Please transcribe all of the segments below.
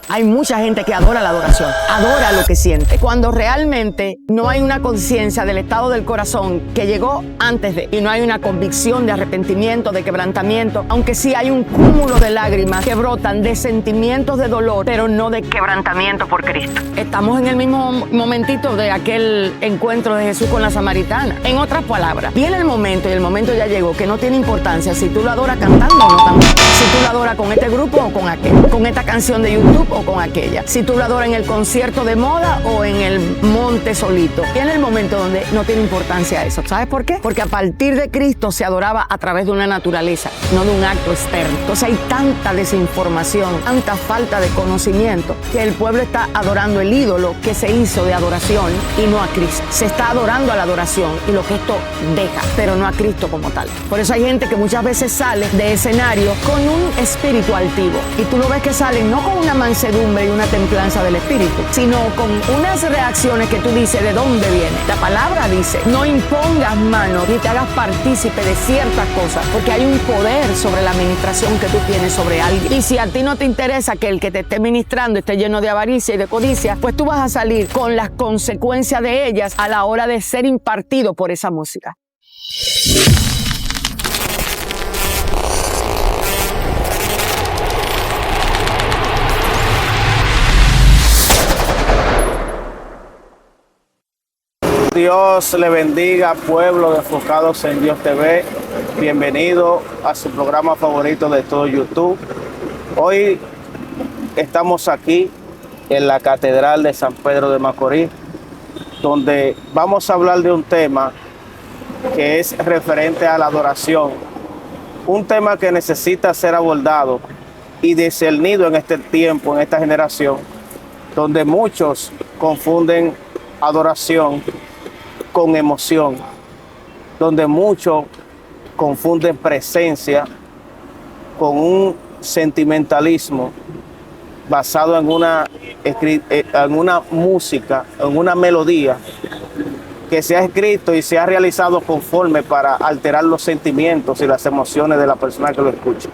Hay mucha gente que adora la adoración, adora lo que siente, cuando realmente no hay una conciencia del estado del corazón que llegó antes de, y no hay una convicción de arrepentimiento, de quebrantamiento, aunque sí hay un cúmulo de lágrimas que brotan de sentimientos de dolor, pero no de quebrantamiento por Cristo. Estamos en el mismo momentito de aquel encuentro de Jesús con la samaritana. En otras palabras, viene el momento, y el momento ya llegó, que no tiene importancia si tú lo adoras cantando o no cantando, si tú lo adoras con este grupo o con aquel, con esta canción de YouTube o con aquella, si tú lo adoras en el concierto de moda o en el monte solito. Viene el momento donde no tiene importancia eso. ¿Sabes por qué? Porque a partir de Cristo se adoraba a través de una naturaleza, no de un acto externo. Entonces hay tanta desinformación, tanta falta de conocimiento, que el pueblo está adorando el ídolo que se hizo de adoración y no a Cristo. Se está adorando a la adoración y lo que esto deja, pero no a Cristo como tal. Por eso hay gente que muchas veces sale de escenario con un espíritu altivo, y tú lo ves que salen no con una mansedumbre y una templanza del espíritu, sino con unas reacciones que tú dices, ¿de dónde viene? La palabra dice, no impongas manos ni te hagas partícipe de ciertas cosas, porque hay un poder sobre la administración que tú tienes sobre alguien. Y si a ti no te interesa que el que te esté ministrando esté lleno de avaricia y de codicia, pues tú vas a salir con las consecuencias de ellas a la hora de ser impartido por esa música. Dios le bendiga, pueblo de Enfocados en Dios TV. Bienvenido a su programa favorito de todo YouTube. Hoy estamos aquí en la Catedral de San Pedro de Macorís, donde vamos a hablar de un tema que es referente a la adoración. Un tema que necesita ser abordado y discernido en este tiempo, en esta generación, donde muchos confunden adoración con emoción, donde muchos confunden presencia con un sentimentalismo basado en una música, en una melodía que se ha escrito y se ha realizado conforme para alterar los sentimientos y las emociones de la persona que lo escucha.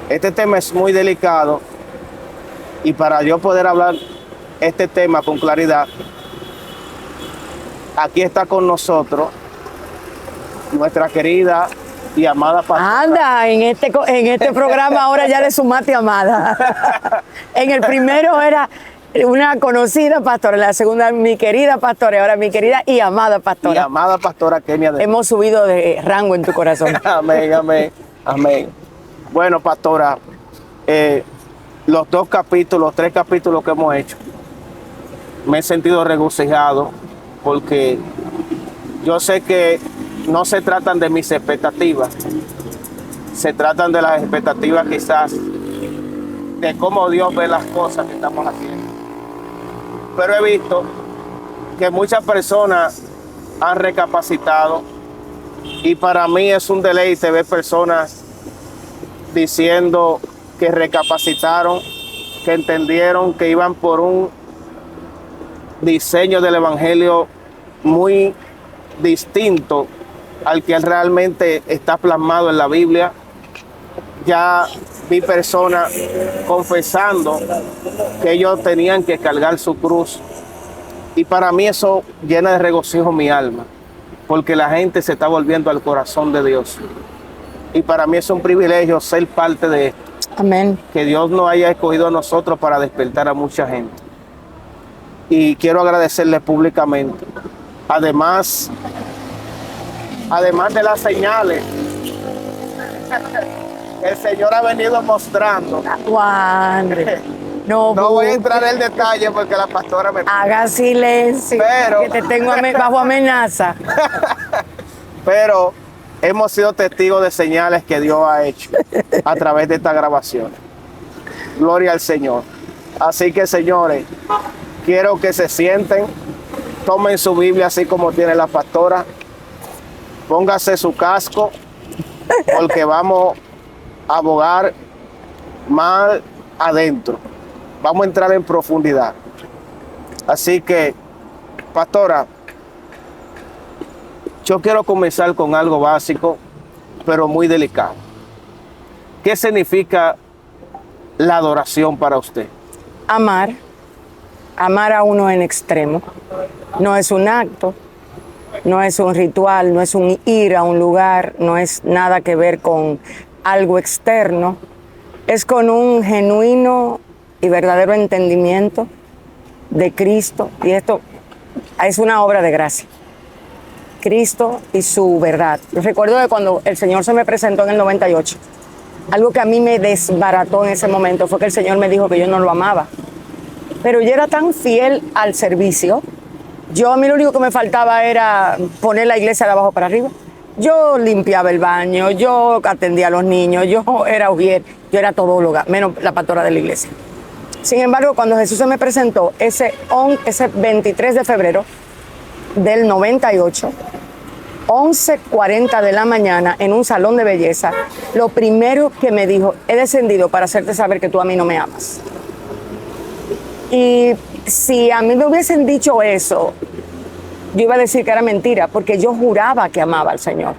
Este tema es muy delicado, y para yo poder hablar este tema con claridad, aquí está con nosotros nuestra querida y amada pastora. Anda, en este programa ahora ya le sumaste amada. En el primero era una conocida pastora, en la segunda mi querida pastora, y ahora mi querida y amada pastora. Y amada pastora Kenia. Hemos subido de rango en tu corazón. Amén, amén, amén. Bueno, pastora, los tres capítulos que hemos hecho, me he sentido regocijado, porque yo sé que no se tratan de mis expectativas, se tratan de las expectativas quizás de cómo Dios ve las cosas que estamos haciendo. Pero he visto que muchas personas han recapacitado, y para mí es un deleite ver personas diciendo que recapacitaron, que entendieron que iban por un diseño del evangelio muy distinto al que realmente está plasmado en la Biblia. Ya vi personas confesando que ellos tenían que cargar su cruz, y para mí eso llena de regocijo mi alma, porque la gente se está volviendo al corazón de Dios, y para mí es un privilegio ser parte de esto. Amén. Que Dios nos haya escogido a nosotros para despertar a mucha gente, y quiero agradecerle públicamente. Además de las señales que el Señor ha venido mostrando. Juan, no voy a entrar en detalle porque la pastora me... Haga silencio, pero, que te tengo bajo amenaza. Pero hemos sido testigos de señales que Dios ha hecho a través de esta grabación. Gloria al Señor. Así que, señores, quiero que se sienten, tomen su Biblia así como tiene la pastora, póngase su casco, porque vamos a abogar más adentro. Vamos a entrar en profundidad. Así que, pastora, yo quiero comenzar con algo básico, pero muy delicado. ¿Qué significa la adoración para usted? amar a uno en extremo. No es un acto, no es un ritual, no es un ir a un lugar, no es nada que ver con algo externo. Es con un genuino y verdadero entendimiento de Cristo. Y esto es una obra de gracia. Cristo y su verdad. Recuerdo que cuando el Señor se me presentó en el 98, algo que a mí me desbarató en ese momento fue que el Señor me dijo que yo no lo amaba. Pero yo era tan fiel al servicio. A mí lo único que me faltaba era poner la iglesia de abajo para arriba. Yo limpiaba el baño, yo atendía a los niños, yo era ujier, yo era todóloga, menos la pastora de la iglesia. Sin embargo, cuando Jesús se me presentó ese 23 de febrero del 98, 11:40 de la mañana en un salón de belleza, lo primero que me dijo: he descendido para hacerte saber que tú a mí no me amas. Y si a mí me hubiesen dicho eso, yo iba a decir que era mentira, porque yo juraba que amaba al Señor.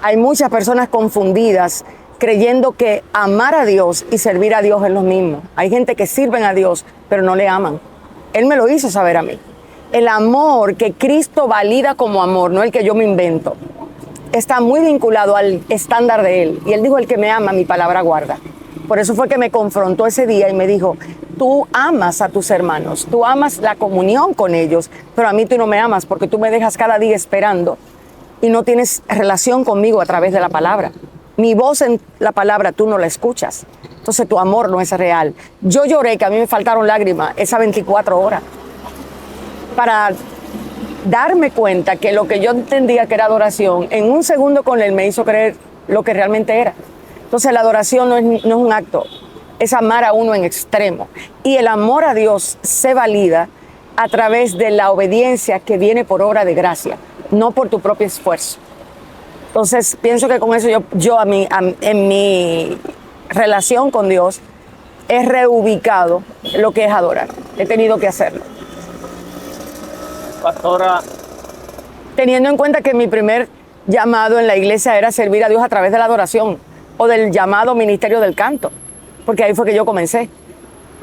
Hay muchas personas confundidas creyendo que amar a Dios y servir a Dios es lo mismo. Hay gente que sirven a Dios, pero no le aman. Él me lo hizo saber a mí. El amor que Cristo valida como amor, no el que yo me invento, está muy vinculado al estándar de Él. Y Él dijo: el que me ama, mi palabra guarda. Por eso fue que me confrontó ese día y me dijo: tú amas a tus hermanos, tú amas la comunión con ellos, pero a mí tú no me amas porque tú me dejas cada día esperando y no tienes relación conmigo a través de la palabra. Mi voz en la palabra tú no la escuchas. Entonces tu amor no es real. Yo lloré, que a mí me faltaron lágrimas esas 24 horas para darme cuenta que lo que yo entendía que era adoración, en un segundo con Él me hizo creer lo que realmente era. Entonces la adoración no es un acto, es amar a uno en extremo. Y el amor a Dios se valida a través de la obediencia que viene por obra de gracia, no por tu propio esfuerzo. Entonces pienso que con eso en mi relación con Dios he reubicado lo que es adorar. He tenido que hacerlo. Pastora, teniendo en cuenta que mi primer llamado en la iglesia era servir a Dios a través de la adoración o del llamado ministerio del canto, porque ahí fue que yo comencé.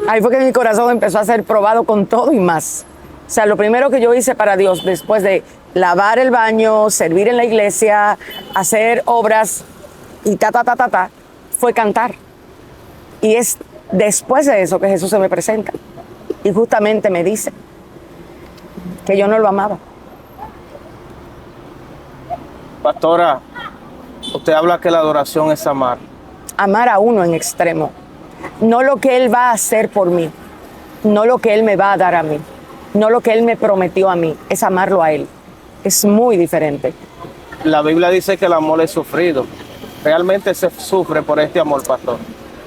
Ahí fue que mi corazón empezó a ser probado con todo y más. O sea, lo primero que yo hice para Dios después de lavar el baño, servir en la iglesia, hacer obras y fue cantar. Y es después de eso que Jesús se me presenta y justamente me dice que yo no lo amaba. Pastora, usted habla que la adoración es amar. Amar a uno en extremo. No lo que Él va a hacer por mí, no lo que Él me va a dar a mí, no lo que Él me prometió a mí, es amarlo a Él. Es muy diferente. La Biblia dice que el amor es sufrido. ¿Realmente se sufre por este amor, pastor?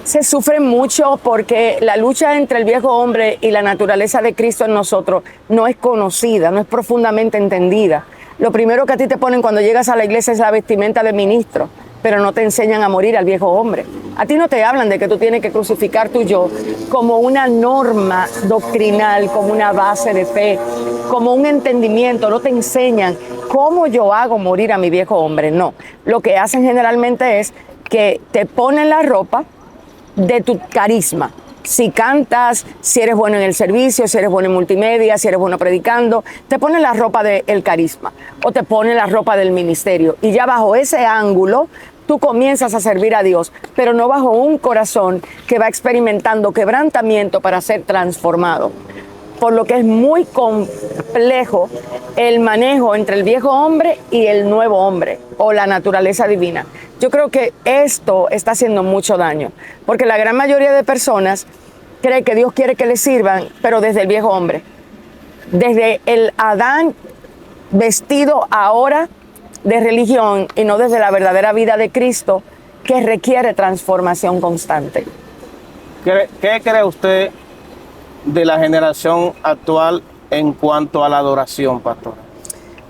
Se sufre mucho porque la lucha entre el viejo hombre y la naturaleza de Cristo en nosotros no es conocida, no es profundamente entendida. Lo primero que a ti te ponen cuando llegas a la iglesia es la vestimenta de ministro, pero no te enseñan a morir al viejo hombre. A ti no te hablan de que tú tienes que crucificar tu yo como una norma doctrinal, como una base de fe, como un entendimiento. No te enseñan cómo yo hago morir a mi viejo hombre, no. Lo que hacen generalmente es que te ponen la ropa de tu carisma. Si cantas, si eres bueno en el servicio, si eres bueno en multimedia, si eres bueno predicando, te ponen la ropa del carisma o te ponen la ropa del ministerio. Y ya bajo ese ángulo, tú comienzas a servir a Dios, pero no bajo un corazón que va experimentando quebrantamiento para ser transformado. Por lo que es muy complejo el manejo entre el viejo hombre y el nuevo hombre o la naturaleza divina. Yo creo que esto está haciendo mucho daño, porque la gran mayoría de personas cree que Dios quiere que le sirvan, pero desde el viejo hombre. Desde el Adán vestido ahora de religión y no desde la verdadera vida de Cristo, que requiere transformación constante. ¿Qué cree usted de la generación actual en cuanto a la adoración, pastor?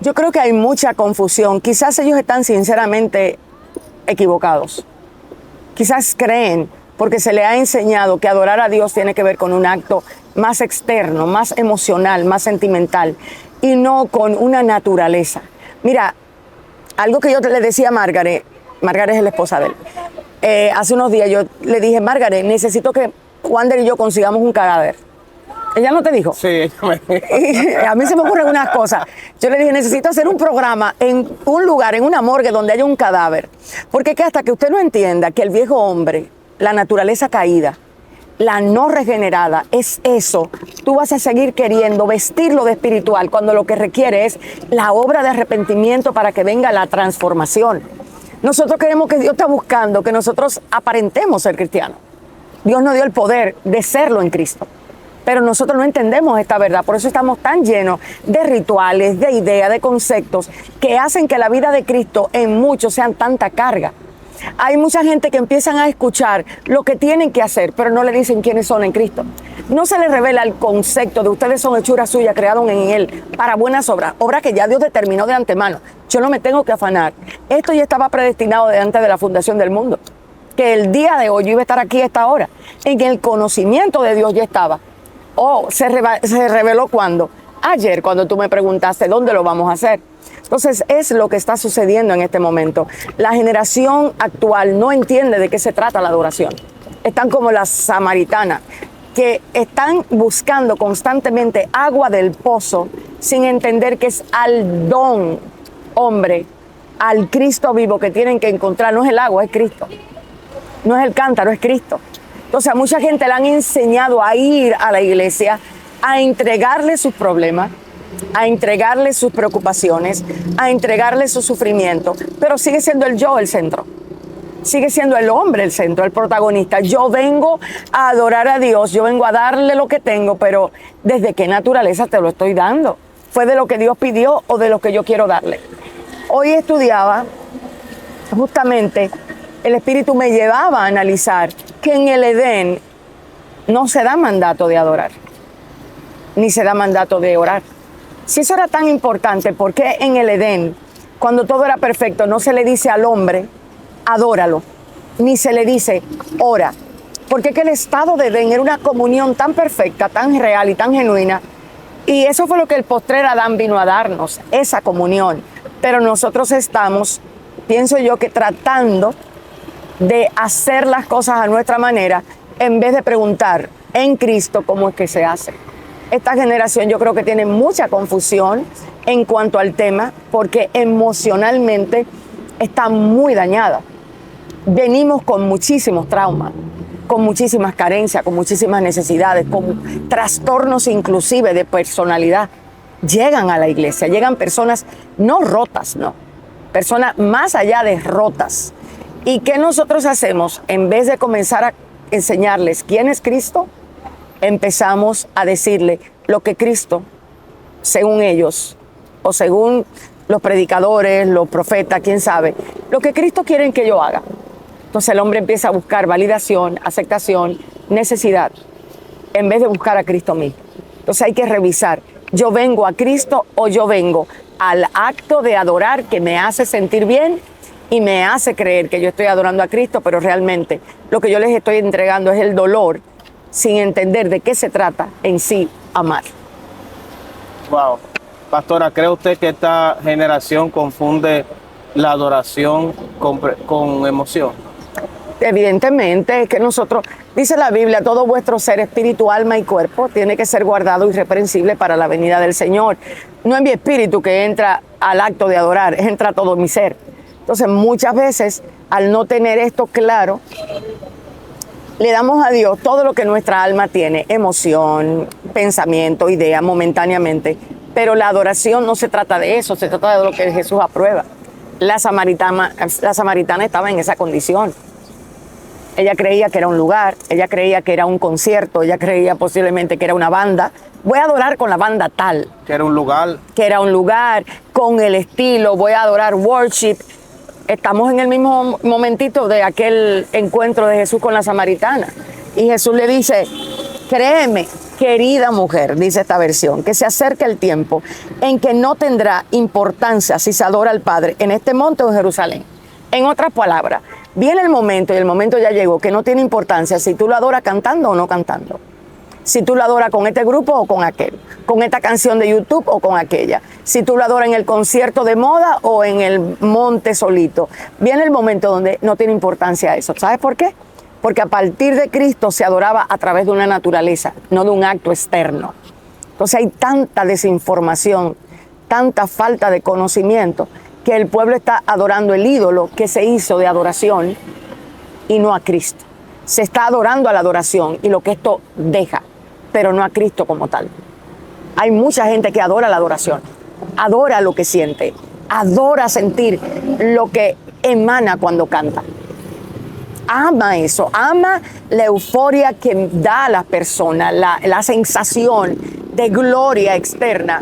Yo creo que hay mucha confusión. Quizás ellos están sinceramente equivocados. Quizás creen, porque se le ha enseñado que adorar a Dios tiene que ver con un acto más externo, más emocional, más sentimental, y no con una naturaleza. Mira, algo que yo le decía a Margaret es la esposa de él. Hace unos días yo le dije: Margaret, necesito que Wander y yo consigamos un cadáver. ¿Ella no te dijo? Sí. A mí se me ocurren unas cosas. Yo le dije, necesito hacer un programa en un lugar, en una morgue donde haya un cadáver. Porque que hasta que usted no entienda que el viejo hombre, la naturaleza caída, la no regenerada, es eso, tú vas a seguir queriendo vestirlo de espiritual cuando lo que requiere es la obra de arrepentimiento para que venga la transformación. Nosotros queremos que Dios está buscando que nosotros aparentemos ser cristianos. Dios nos dio el poder de serlo en Cristo. Pero nosotros no entendemos esta verdad, por eso estamos tan llenos de rituales, de ideas, de conceptos que hacen que la vida de Cristo en muchos sean tanta carga. Hay mucha gente que empiezan a escuchar lo que tienen que hacer, pero no le dicen quiénes son en Cristo. No se les revela el concepto de ustedes son hechura suya, creados en Él, para buenas obras, obras que ya Dios determinó de antemano. Yo no me tengo que afanar. Esto ya estaba predestinado de antes de la fundación del mundo, que el día de hoy yo iba a estar aquí a esta hora. En el conocimiento de Dios ya estaba. Se reveló cuando ayer, cuando tú me preguntaste dónde lo vamos a hacer. Entonces es lo que está sucediendo en este momento. La generación actual no entiende de qué se trata la adoración. Están como las samaritanas, que están buscando constantemente agua del pozo sin entender que es al don, hombre, al Cristo vivo que tienen que encontrar. No es el agua, es Cristo. No es el cántaro, es Cristo. Entonces a mucha gente le han enseñado a ir a la iglesia, a entregarle sus problemas, a entregarle sus preocupaciones, a entregarle su sufrimiento, pero sigue siendo el yo el centro. Sigue siendo el hombre el centro, el protagonista. Yo vengo a adorar a Dios, yo vengo a darle lo que tengo, pero ¿desde qué naturaleza te lo estoy dando? ¿Fue de lo que Dios pidió o de lo que yo quiero darle? Hoy estudiaba, justamente, el Espíritu me llevaba a analizar que en el Edén no se da mandato de adorar, ni se da mandato de orar. Si eso era tan importante, ¿por qué en el Edén, cuando todo era perfecto, no se le dice al hombre, adóralo, ni se le dice, ora? Porque que el estado de Edén era una comunión tan perfecta, tan real y tan genuina, y eso fue lo que el postrer Adán vino a darnos, esa comunión. Pero nosotros estamos, pienso yo, que tratando de hacer las cosas a nuestra manera, en vez de preguntar en Cristo cómo es que se hace. Esta generación yo creo que tiene mucha confusión en cuanto al tema, porque emocionalmente está muy dañada. Venimos con muchísimos traumas, con muchísimas carencias, con muchísimas necesidades, con trastornos inclusive de personalidad. Llegan a la iglesia, llegan personas no rotas, no, personas más allá de rotas. ¿Y qué nosotros hacemos? En vez de comenzar a enseñarles quién es Cristo, empezamos a decirle lo que Cristo, según ellos, o según los predicadores, los profetas, quién sabe, lo que Cristo quiere que yo haga. Entonces el hombre empieza a buscar validación, aceptación, necesidad, en vez de buscar a Cristo mismo. Entonces hay que revisar, ¿yo vengo a Cristo o yo vengo al acto de adorar que me hace sentir bien y me hace creer que yo estoy adorando a Cristo, pero realmente lo que yo les estoy entregando es el dolor, sin entender de qué se trata en sí amar? Wow. Pastora, ¿cree usted que esta generación confunde la adoración con emoción? Evidentemente, es que nosotros, dice la Biblia, todo vuestro ser, espíritu, alma y cuerpo tiene que ser guardado irreprensible para la venida del Señor. No es mi espíritu que entra al acto de adorar, entra todo mi ser. Entonces, muchas veces, al no tener esto claro, le damos a Dios todo lo que nuestra alma tiene, emoción, pensamiento, idea, momentáneamente. Pero la adoración no se trata de eso, se trata de lo que Jesús aprueba. La samaritana estaba en esa condición. Ella creía que era un lugar, ella creía que era un concierto, ella creía posiblemente que era una banda. Voy a adorar con la banda tal. Que era un lugar. Que era un lugar, con el estilo, voy a adorar worship. Estamos en el mismo momentito de aquel encuentro de Jesús con la samaritana. Y Jesús le dice, créeme, querida mujer, dice esta versión, que se acerca el tiempo en que no tendrá importancia si se adora al Padre en este monte o en Jerusalén. En otras palabras, viene el momento, y el momento ya llegó, que no tiene importancia si tú lo adoras cantando o no cantando. Si tú lo adoras con este grupo o con aquel, con esta canción de YouTube o con aquella. Si tú lo adoras en el concierto de moda o en el monte solito. Viene el momento donde no tiene importancia eso. ¿Sabes por qué? porque a partir de Cristo se adoraba a través de una naturaleza, no de un acto externo. Entonces hay tanta desinformación, tanta falta de conocimiento, que el pueblo está adorando el ídolo que se hizo de adoración y no a Cristo. Se está adorando a la adoración y lo que esto deja, pero no a Cristo como tal. Hay mucha gente que adora la adoración, adora lo que siente, adora sentir lo que emana cuando canta. Ama eso, ama la euforia que da a las personas, la sensación de gloria externa,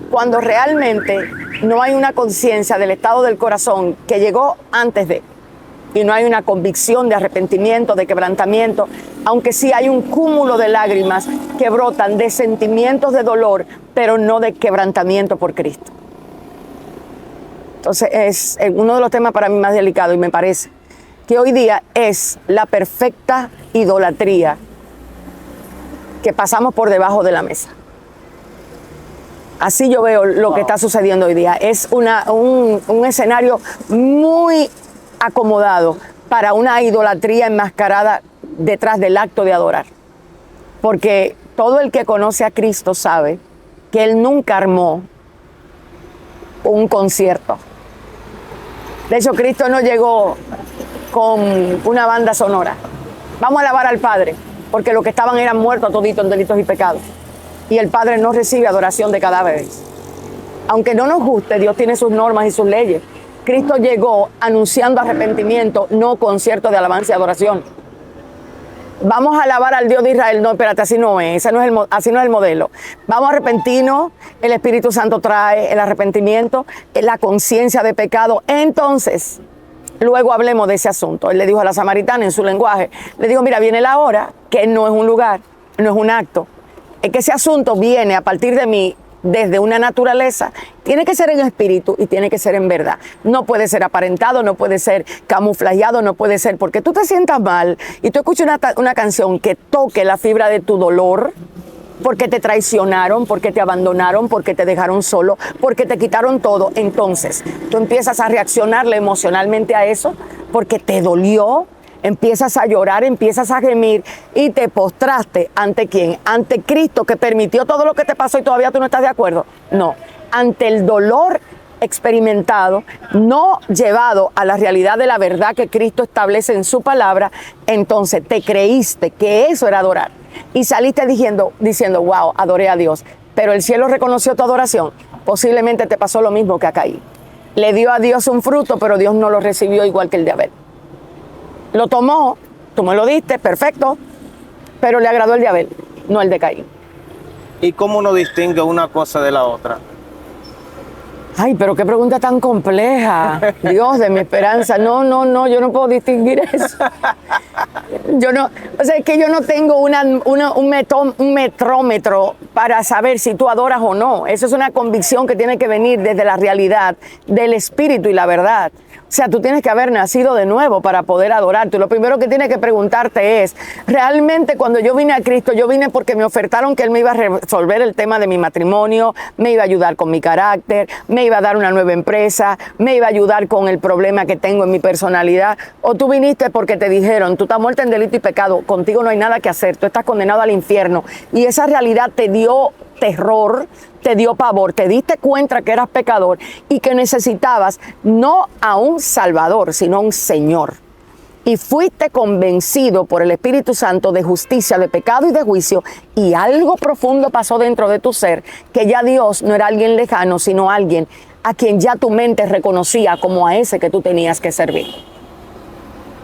cuando realmente no hay una conciencia del estado del corazón que llegó antes de, y no hay una convicción de arrepentimiento, de quebrantamiento, aunque sí hay un cúmulo de lágrimas que brotan de sentimientos de dolor, pero no de quebrantamiento por Cristo. Entonces es uno de los temas para mí más delicados, y me parece que hoy día es la perfecta idolatría que pasamos por debajo de la mesa. Así yo veo lo que está sucediendo hoy día. Es un escenario muy acomodado para una idolatría enmascarada detrás del acto de adorar. Porque todo el que conoce a Cristo sabe que Él nunca armó un concierto. De hecho, Cristo no llegó con una banda sonora. Vamos a alabar al Padre, porque los que estaban eran muertos toditos en delitos y pecados. Y el Padre no recibe adoración de cadáveres. Aunque no nos guste, Dios tiene sus normas y sus leyes. Cristo llegó anunciando arrepentimiento, no concierto de alabanza y adoración. Vamos a alabar al Dios de Israel. No, espérate, así no es. Así no es el modelo. Vamos a arrepentirnos. El Espíritu Santo trae el arrepentimiento, la conciencia de pecado. Entonces, luego hablemos de ese asunto. Él le dijo a la samaritana en su lenguaje, le dijo, mira, viene la hora, que no es un lugar, no es un acto. Es que ese asunto viene a partir de mí desde una naturaleza. Tiene que ser en espíritu y tiene que ser en verdad. No puede ser aparentado, no puede ser camuflajeado, no puede ser porque tú te sientas mal y tú escuchas una canción que toque la fibra de tu dolor, porque te traicionaron, porque te abandonaron, porque te dejaron solo, porque te quitaron todo. Entonces, tú empiezas a reaccionarle emocionalmente a eso porque te dolió. Empiezas a llorar, empiezas a gemir y te postraste ¿ante quién? Ante Cristo, que permitió todo lo que te pasó y todavía tú no estás de acuerdo. No, ante el dolor experimentado, no llevado a la realidad de la verdad que Cristo establece en su palabra, entonces te creíste que eso era adorar y saliste diciendo, wow, adoré a Dios, pero el cielo reconoció tu adoración. Posiblemente te pasó lo mismo que a Caín. Le dio a Dios un fruto, pero Dios no lo recibió igual que el de Abel. Lo tomó, tú me lo diste, perfecto, pero le agradó el de Abel, no el de Caín. ¿Y cómo uno distingue una cosa de la otra? Ay, pero qué pregunta tan compleja. Dios de mi esperanza. No, yo no puedo distinguir eso. Es que yo no tengo un metrómetro para saber si tú adoras o no. Eso es una convicción que tiene que venir desde la realidad del espíritu y la verdad. O sea, tú tienes que haber nacido de nuevo para poder adorarte. Lo primero que tienes que preguntarte es, realmente cuando yo vine a Cristo, yo vine porque me ofertaron que Él me iba a resolver el tema de mi matrimonio, me iba a ayudar con mi carácter, me iba a dar una nueva empresa, me iba a ayudar con el problema que tengo en mi personalidad. O tú viniste porque te dijeron, tú estás muerta en delito y pecado, contigo no hay nada que hacer, tú estás condenado al infierno. Y esa realidad te dio terror, te dio pavor, te diste cuenta que eras pecador y que necesitabas no a un Salvador, sino a un Señor. Y fuiste convencido por el Espíritu Santo de justicia, de pecado y de juicio, y algo profundo pasó dentro de tu ser, que ya Dios no era alguien lejano, sino alguien a quien ya tu mente reconocía como a ese que tú tenías que servir.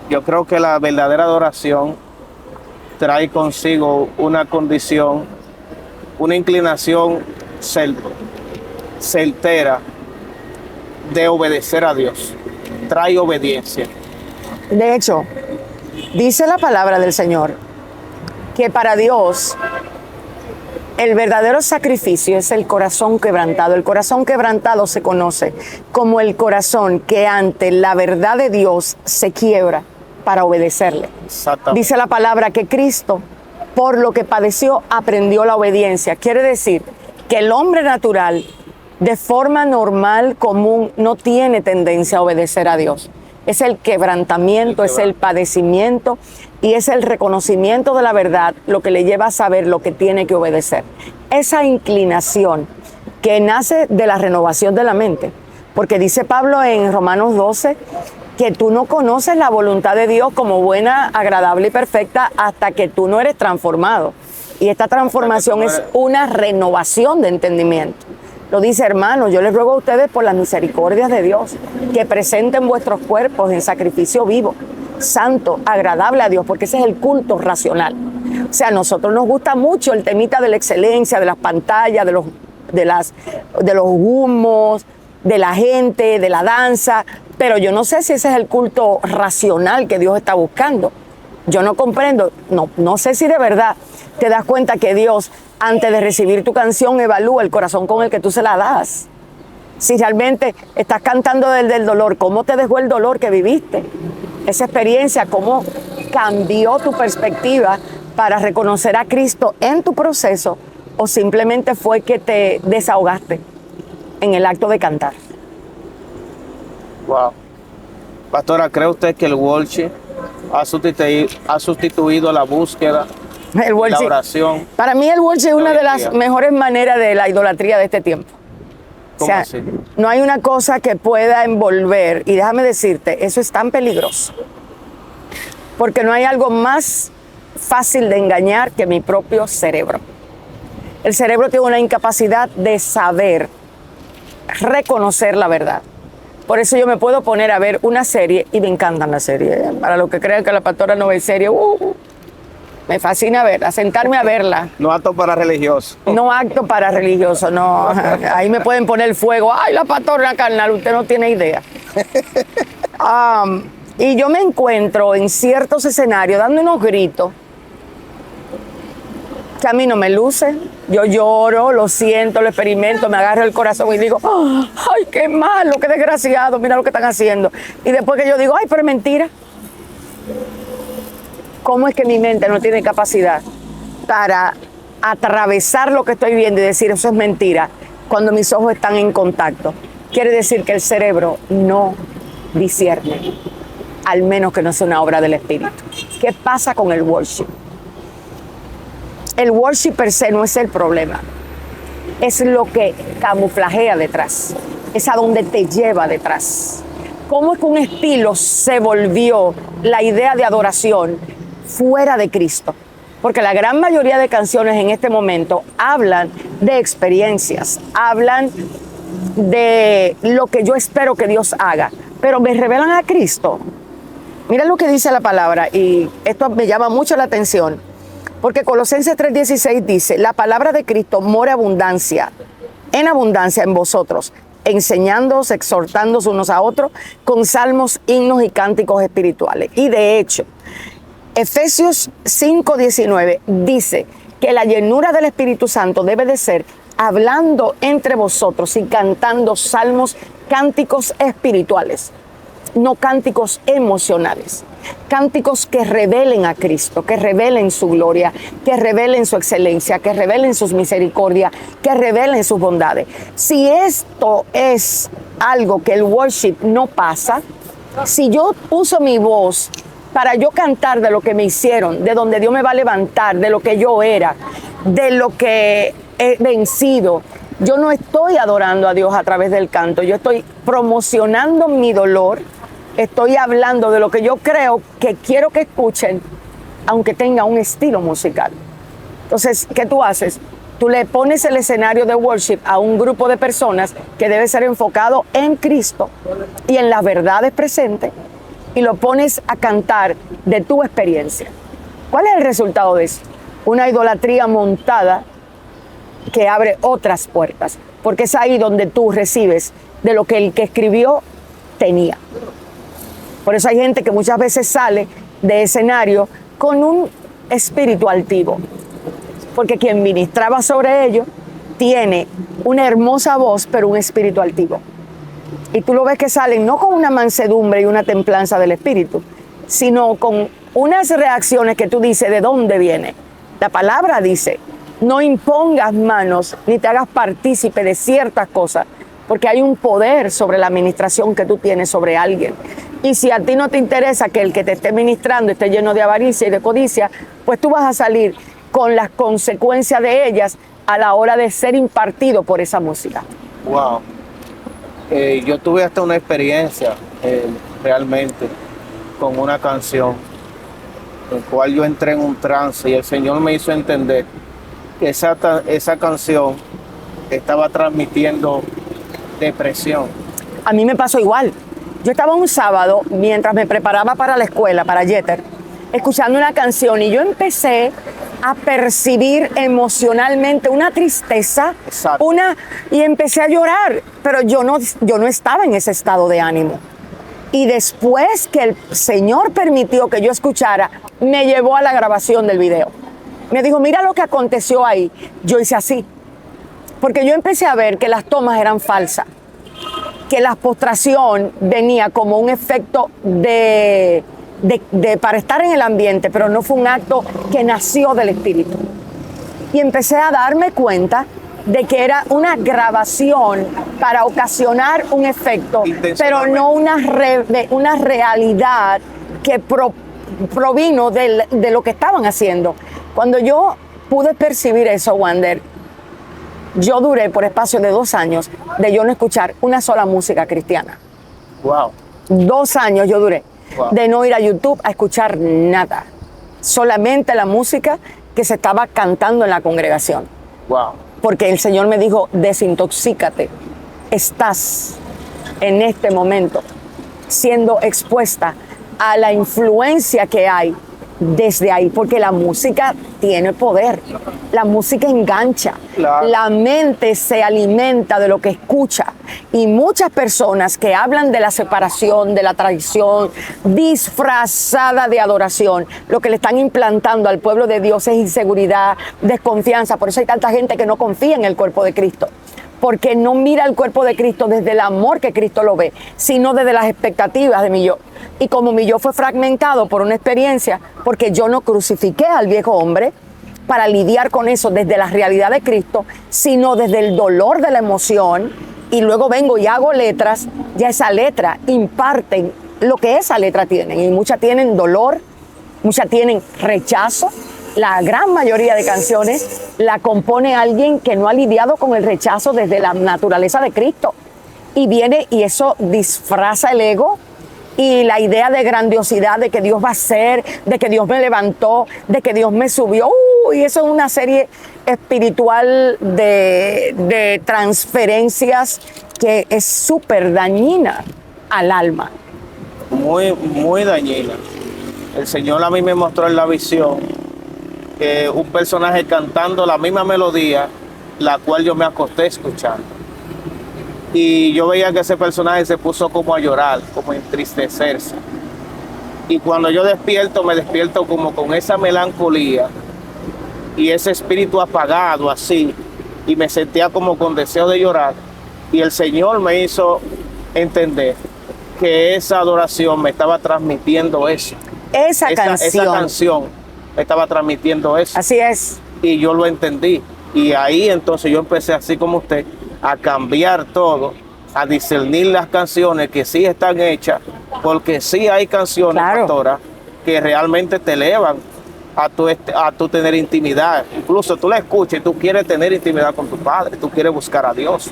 Yo creo que la verdadera adoración trae consigo una condición, una inclinación certera de obedecer a Dios. Trae obediencia. De hecho, dice la palabra del Señor que para Dios el verdadero sacrificio es el corazón quebrantado. El corazón quebrantado se conoce como el corazón que ante la verdad de Dios se quiebra para obedecerle. Dice la palabra que Cristo, por lo que padeció, aprendió la obediencia. Quiere decir que el hombre natural, de forma normal, común, no tiene tendencia a obedecer a Dios. Es el quebrantamiento, es el padecimiento y es el reconocimiento de la verdad lo que le lleva a saber lo que tiene que obedecer. Esa inclinación que nace de la renovación de la mente, porque dice Pablo en Romanos 12 que tú no conoces la voluntad de Dios como buena, agradable y perfecta hasta que tú no eres transformado. Y esta transformación es una renovación de entendimiento. Lo dice, hermanos, yo les ruego a ustedes por las misericordias de Dios que presenten vuestros cuerpos en sacrificio vivo, santo, agradable a Dios, porque ese es el culto racional. O sea, a nosotros nos gusta mucho el temita de la excelencia, de las pantallas, de los humos, de la gente, de la danza, pero yo no sé si ese es el culto racional que Dios está buscando. Yo no comprendo, no sé si de verdad te das cuenta que Dios, antes de recibir tu canción, evalúa el corazón con el que tú se la das. Si realmente estás cantando del dolor, ¿cómo te dejó el dolor que viviste? Esa experiencia, ¿cómo cambió tu perspectiva para reconocer a Cristo en tu proceso? ¿O simplemente fue que te desahogaste en el acto de cantar? Wow. Pastora, ¿cree usted que el worship ha sustituido la búsqueda, la oración? Para mí el worship es una de las mejores maneras de la idolatría de este tiempo. ¿Cómo así? No hay una cosa que pueda envolver, y déjame decirte, eso es tan peligroso, porque no hay algo más fácil de engañar que mi propio cerebro. El cerebro tiene una incapacidad de saber reconocer la verdad. Por eso yo me puedo poner a ver una serie, y me encantan las series. Para los que crean que la pastora no ve serie, me fascina verla, sentarme a verla. No apto para religioso. No apto para religioso, no. Ahí me pueden poner el fuego. Ay, la pastora carnal, usted no tiene idea. Y yo me encuentro en ciertos escenarios dando unos gritos que a mí no me luce. Yo lloro, lo siento, lo experimento, me agarro el corazón y digo, ay, qué malo, qué desgraciado, mira lo que están haciendo. Y después que yo digo, ay, pero es mentira. ¿Cómo es que mi mente no tiene capacidad para atravesar lo que estoy viendo y decir eso es mentira cuando mis ojos están en contacto? Quiere decir que el cerebro no discierne, al menos que no sea una obra del Espíritu. ¿Qué pasa con el worship? El worship per se no es el problema, es lo que camuflajea detrás, es a donde te lleva detrás. ¿Cómo es que un estilo se volvió la idea de adoración fuera de Cristo? Porque la gran mayoría de canciones en este momento hablan de experiencias, hablan de lo que yo espero que Dios haga, pero me revelan a Cristo. Mira lo que dice la palabra, y esto me llama mucho la atención, porque Colosenses 3:16 dice, la palabra de Cristo mora en abundancia en vosotros, enseñándoos, exhortándoos unos a otros con salmos, himnos y cánticos espirituales. Y de hecho, Efesios 5:19 dice que la llenura del Espíritu Santo debe de ser hablando entre vosotros y cantando salmos, cánticos espirituales, no cánticos emocionales. Cánticos que revelen a Cristo, que revelen su gloria, que revelen su excelencia, que revelen sus misericordias, que revelen sus bondades. Si esto es algo que el worship no pasa, si yo uso mi voz para yo cantar de lo que me hicieron, de donde Dios me va a levantar, de lo que yo era, de lo que he vencido, yo no estoy adorando a Dios a través del canto, yo estoy promocionando mi dolor. Estoy hablando de lo que yo creo que quiero que escuchen, aunque tenga un estilo musical. Entonces, ¿qué tú haces? Tú le pones el escenario de worship a un grupo de personas que debe ser enfocado en Cristo y en las verdades presentes, y lo pones a cantar de tu experiencia. ¿Cuál es el resultado de eso? Una idolatría montada que abre otras puertas, porque es ahí donde tú recibes de lo que el que escribió tenía. Por eso hay gente que muchas veces sale de escenario con un espíritu altivo, porque quien ministraba sobre ellos tiene una hermosa voz, pero un espíritu altivo. Y tú lo ves que salen no con una mansedumbre y una templanza del espíritu, sino con unas reacciones que tú dices, ¿de dónde viene? La palabra dice, no impongas manos ni te hagas partícipe de ciertas cosas, porque hay un poder sobre la administración que tú tienes sobre alguien. Y si a ti no te interesa que el que te esté ministrando esté lleno de avaricia y de codicia, pues tú vas a salir con las consecuencias de ellas a la hora de ser impartido por esa música. Wow. Yo tuve hasta una experiencia realmente con una canción en la cual yo entré en un trance y el Señor me hizo entender que esa canción estaba transmitiendo depresión. A mí me pasó igual. Yo estaba un sábado, mientras me preparaba para la escuela, para Jeter, escuchando una canción y yo empecé a percibir emocionalmente una tristeza, y empecé a llorar, pero yo no estaba en ese estado de ánimo. Y después que el Señor permitió que yo escuchara, me llevó a la grabación del video. Me dijo, mira lo que aconteció ahí. Yo hice así, porque yo empecé a ver que las tomas eran falsas, que la postración venía como un efecto para estar en el ambiente, pero no fue un acto que nació del Espíritu. Y empecé a darme cuenta de que era una grabación para ocasionar un efecto, pero no una realidad que provino de lo que estaban haciendo. Cuando yo pude percibir eso, Wander, yo duré por espacio de 2 años de yo no escuchar una sola música cristiana. Wow. 2 años yo duré. Wow. De no ir a YouTube a escuchar nada. Solamente la música que se estaba cantando en la congregación. Wow. Porque el Señor me dijo, desintoxícate. Estás en este momento siendo expuesta a la influencia que hay desde ahí, porque la música tiene poder, la música engancha, claro. La mente se alimenta de lo que escucha y muchas personas que hablan de la separación, de la traición, disfrazada de adoración, lo que le están implantando al pueblo de Dios es inseguridad, desconfianza. Por eso hay tanta gente que no confía en el cuerpo de Cristo, porque no mira el cuerpo de Cristo desde el amor que Cristo lo ve, sino desde las expectativas de mi yo. Y como mi yo fue fragmentado por una experiencia, porque yo no crucifiqué al viejo hombre para lidiar con eso desde la realidad de Cristo, sino desde el dolor de la emoción, y luego vengo y hago letras, ya esa letra imparten lo que esa letra tiene. Y muchas tienen dolor, muchas tienen rechazo. La gran mayoría de canciones la compone alguien que no ha lidiado con el rechazo desde la naturaleza de Cristo. Y viene y eso disfraza el ego y la idea de grandiosidad de que Dios va a hacer, de que Dios me levantó, de que Dios me subió. Y eso es una serie espiritual de transferencias que es súper dañina al alma. Muy, muy dañina. El Señor a mí me mostró en la visión que un personaje cantando la misma melodía, la cual yo me acosté escuchando. Y yo veía que ese personaje se puso como a llorar, como a entristecerse. Y cuando yo despierto, me despierto como con esa melancolía y ese espíritu apagado así. Y me sentía como con deseo de llorar. Y el Señor me hizo entender que esa adoración me estaba transmitiendo eso. Esa canción me estaba transmitiendo eso. Así es. Y yo lo entendí. Y ahí entonces yo empecé, así como usted, a cambiar todo, a discernir las canciones que sí están hechas, porque sí hay canciones, claro, pastora, que realmente te elevan a tu tener intimidad. Incluso tú la escuchas y tú quieres tener intimidad con tu Padre, tú quieres buscar a Dios.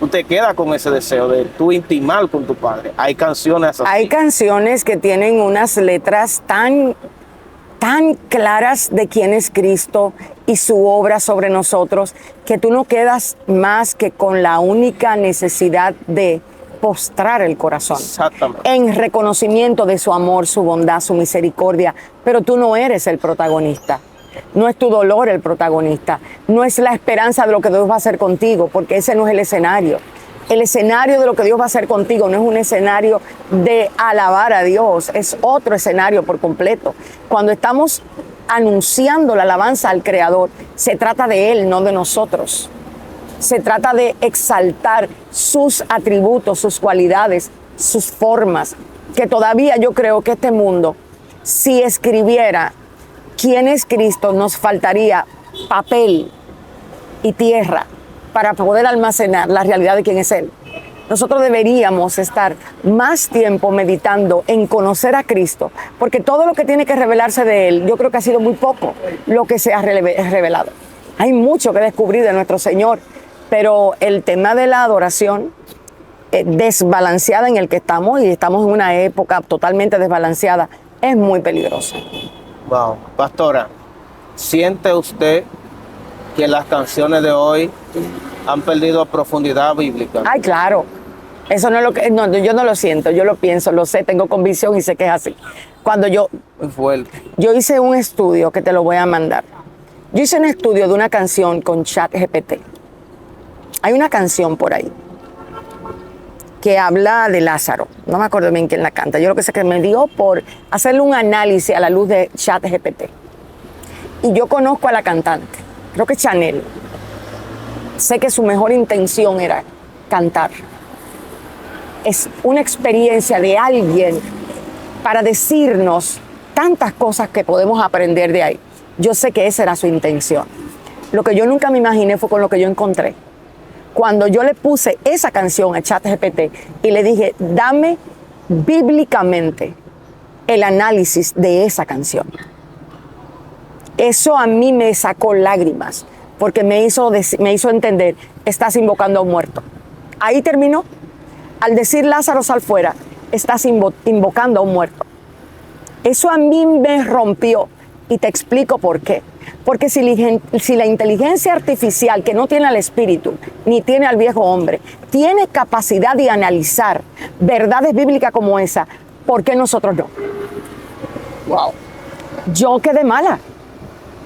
Tú te quedas con ese deseo de tú intimar con tu Padre. Hay canciones así. Hay canciones que tienen unas letras tan claras de quién es Cristo y su obra sobre nosotros, que tú no quedas más que con la única necesidad de postrar el corazón. Exactamente. En reconocimiento de su amor, su bondad, su misericordia, pero tú no eres el protagonista. No es tu dolor el protagonista, no es la esperanza de lo que Dios va a hacer contigo, porque ese no es el escenario. El escenario de lo que Dios va a hacer contigo no es un escenario de alabar a Dios, es otro escenario por completo. Cuando estamos anunciando la alabanza al Creador, se trata de Él, no de nosotros. Se trata de exaltar sus atributos, sus cualidades, sus formas, que todavía yo creo que este mundo, si escribiera quién es Cristo, nos faltaría papel y tierra para poder almacenar la realidad de quién es Él. Nosotros deberíamos estar más tiempo meditando en conocer a Cristo, porque todo lo que tiene que revelarse de Él, yo creo que ha sido muy poco lo que se ha revelado. Hay mucho que descubrir de nuestro Señor, pero el tema de la adoración desbalanceada en el que estamos, y estamos en una época totalmente desbalanceada, es muy peligroso. Wow. Pastora, ¿siente usted que las canciones de hoy han perdido profundidad bíblica? Ay, claro. Eso no es lo que... No, yo no lo siento, yo lo pienso, lo sé, tengo convicción y sé que es así. Cuando Muy fuerte. yo hice un estudio que te lo voy a mandar. Yo hice un estudio de una canción con ChatGPT. Hay una canción por ahí que habla de Lázaro. No me acuerdo bien quién la canta. Yo lo que sé que me dio por hacerle un análisis a la luz de ChatGPT. Y yo conozco a la cantante. Creo que es Chanel. Sé que su mejor intención era cantar. Es una experiencia de alguien para decirnos tantas cosas que podemos aprender de ahí. Yo sé que esa era su intención. Lo que yo nunca me imaginé fue con lo que yo encontré. Cuando yo le puse esa canción a ChatGPT y le dije, dame bíblicamente el análisis de esa canción. Eso a mí me sacó lágrimas, porque me hizo entender, estás invocando a un muerto. Ahí terminó. Al decir Lázaro sal fuera, estás invocando a un muerto. Eso a mí me rompió, y te explico por qué. Porque si la inteligencia artificial, que no tiene al espíritu, ni tiene al viejo hombre, tiene capacidad de analizar verdades bíblicas como esa, ¿por qué nosotros no? Wow. Yo quedé mala.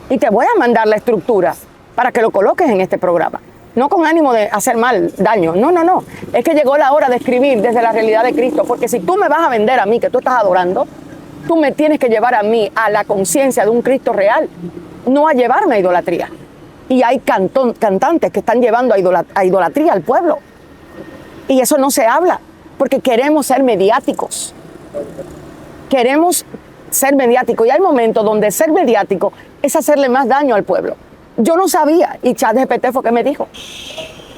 Y te voy a mandar la estructura para que lo coloques en este programa. No con ánimo de hacer mal, daño. No, no, no. Es que llegó la hora de escribir desde la realidad de Cristo. Porque si tú me vas a vender a mí que tú estás adorando, tú me tienes que llevar a mí a la conciencia de un Cristo real, no a llevarme a idolatría. Y hay cantantes que están llevando a idolatría al pueblo. Y eso no se habla, porque queremos ser mediáticos. Queremos ser mediáticos. Y hay momentos donde ser mediático es hacerle más daño al pueblo. Yo no sabía, y ChatGPT fue que me dijo,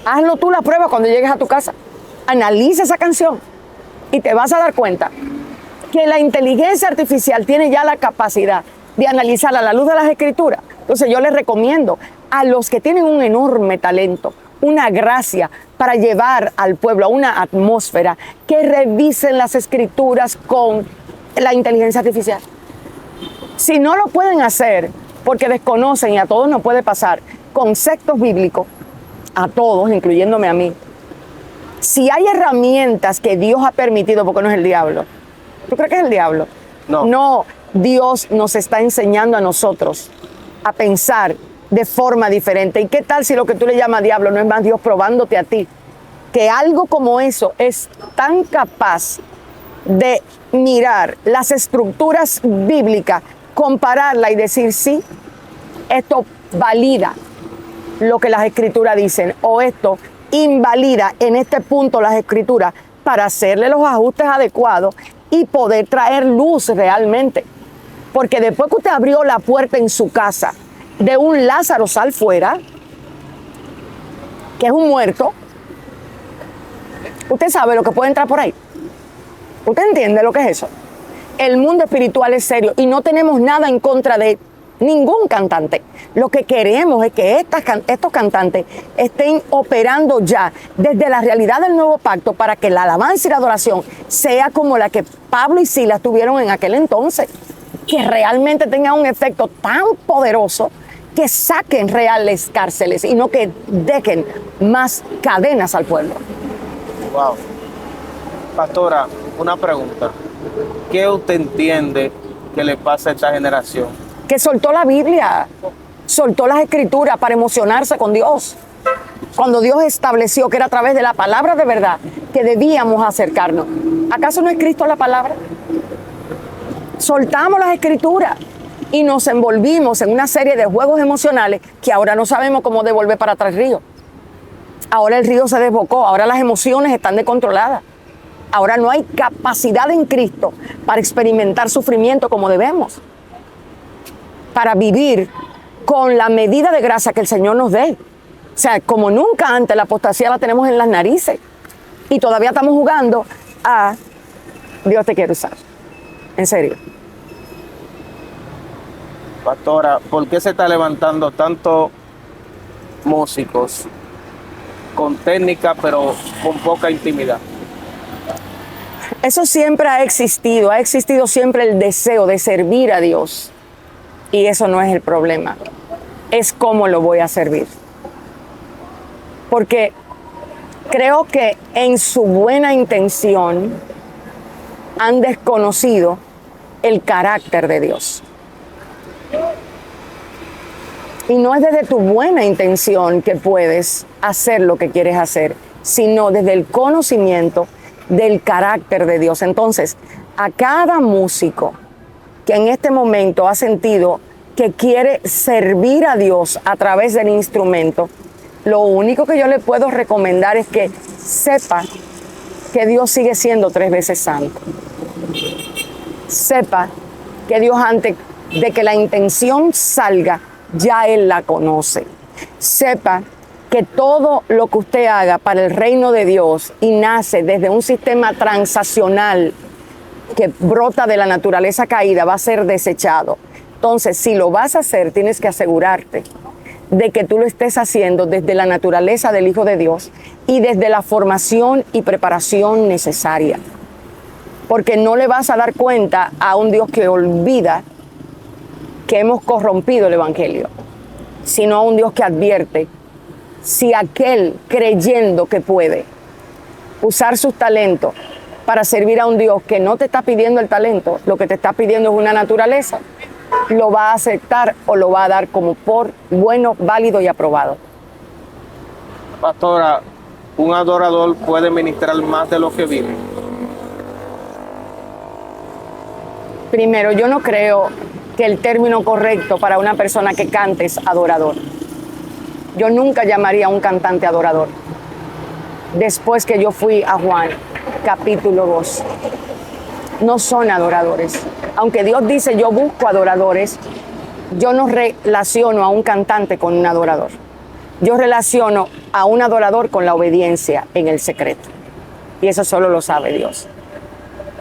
hazlo tú la prueba cuando llegues a tu casa. Analiza esa canción y te vas a dar cuenta que la inteligencia artificial tiene ya la capacidad de analizarla a la luz de las escrituras. Entonces yo les recomiendo a los que tienen un enorme talento, una gracia para llevar al pueblo a una atmósfera, que revisen las escrituras con la inteligencia artificial. Si no lo pueden hacer porque desconocen, y a todos nos puede pasar, conceptos bíblicos, a todos, incluyéndome a mí, si hay herramientas que Dios ha permitido, porque no es el diablo. ¿Tú crees que es el diablo? No. No, Dios nos está enseñando a nosotros a pensar de forma diferente. ¿Y qué tal si lo que tú le llamas diablo no es más Dios probándote a ti? Que algo como eso es tan capaz de mirar las estructuras bíblicas, compararla y decir, sí, esto valida lo que las escrituras dicen, o esto invalida en este punto las escrituras, para hacerle los ajustes adecuados y poder traer luz realmente. Porque después que usted abrió la puerta en su casa de un Lázaro sal fuera, que es un muerto, usted sabe lo que puede entrar por ahí. ¿Usted entiende lo que es eso? El mundo espiritual es serio y no tenemos nada en contra de ningún cantante. Lo que queremos es que estos cantantes estén operando ya desde la realidad del nuevo pacto, para que la alabanza y la adoración sea como la que Pablo y Silas tuvieron en aquel entonces, que realmente tenga un efecto tan poderoso que saquen reales cárceles y no que dejen más cadenas al pueblo. Wow. Pastora, una pregunta. ¿Qué usted entiende que le pasa a esta generación? Que soltó la Biblia, soltó las escrituras para emocionarse con Dios. Cuando Dios estableció que era a través de la palabra de verdad que debíamos acercarnos. ¿Acaso no es Cristo la palabra? Soltamos las escrituras y nos envolvimos en una serie de juegos emocionales que ahora no sabemos cómo devolver para atrás el río. Ahora el río se desbocó, ahora las emociones están descontroladas. Ahora no hay capacidad en Cristo para experimentar sufrimiento como debemos, para vivir con la medida de gracia que el Señor nos dé. O sea, como nunca antes, la apostasía la tenemos en las narices. Y todavía estamos jugando a Dios te quiere usar. En serio. Pastora, ¿por qué se está levantando tantos músicos con técnica pero con poca intimidad? Eso siempre ha existido siempre el deseo de servir a Dios. Y eso no es el problema, es cómo lo voy a servir. Porque creo que en su buena intención han desconocido el carácter de Dios. Y no es desde tu buena intención que puedes hacer lo que quieres hacer, sino desde el conocimiento del carácter de Dios. Entonces, a cada músico que en este momento ha sentido que quiere servir a Dios a través del instrumento, lo único que yo le puedo recomendar es que sepa que Dios sigue siendo 3 veces santo. Sepa que Dios, antes de que la intención salga, ya Él la conoce. Sepa que todo lo que usted haga para el reino de Dios y nace desde un sistema transaccional que brota de la naturaleza caída va a ser desechado. Entonces, si lo vas a hacer, tienes que asegurarte de que tú lo estés haciendo desde la naturaleza del Hijo de Dios y desde la formación y preparación necesaria. Porque no le vas a dar cuenta a un Dios que olvida que hemos corrompido el Evangelio, sino a un Dios que advierte si aquel, creyendo que puede usar sus talentos para servir a un Dios que no te está pidiendo el talento, lo que te está pidiendo es una naturaleza, lo va a aceptar o lo va a dar como por bueno, válido y aprobado. Pastora, un adorador puede ministrar más de lo que vive. Primero, yo no creo que el término correcto para una persona que cante es adorador. Yo nunca llamaría a un cantante adorador. Después que yo fui a Juan, capítulo 2. No son adoradores. Aunque Dios dice yo busco adoradores, yo no relaciono a un cantante con un adorador. Yo relaciono a un adorador con la obediencia en el secreto. Y eso solo lo sabe Dios.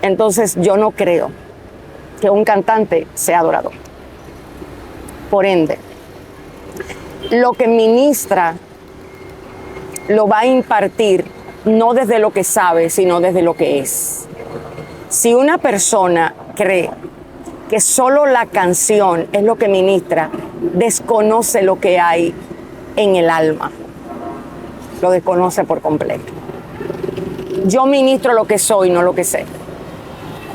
Entonces yo no creo que un cantante sea adorador. Por ende, lo que ministra lo va a impartir no desde lo que sabe, sino desde lo que es. Si una persona cree que solo la canción es lo que ministra, desconoce lo que hay en el alma. Lo desconoce por completo. Yo ministro lo que soy, no lo que sé.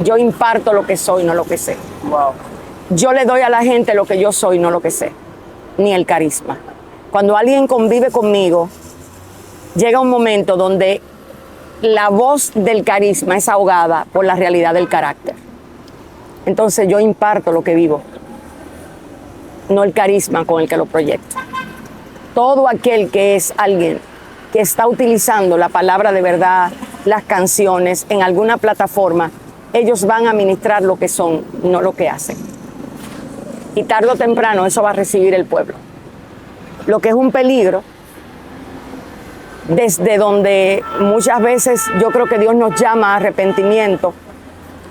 Yo imparto lo que soy, no lo que sé. Wow. Yo le doy a la gente lo que yo soy, no lo que sé. Ni el carisma. Cuando alguien convive conmigo, llega un momento donde la voz del carisma es ahogada por la realidad del carácter. Entonces yo imparto lo que vivo, no el carisma con el que lo proyecto. Todo aquel que es alguien que está utilizando la palabra de verdad, las canciones en alguna plataforma, ellos van a ministrar lo que son, no lo que hacen. Y tarde o temprano eso va a recibir el pueblo. Lo que es un peligro, desde donde muchas veces yo creo que Dios nos llama a arrepentimiento,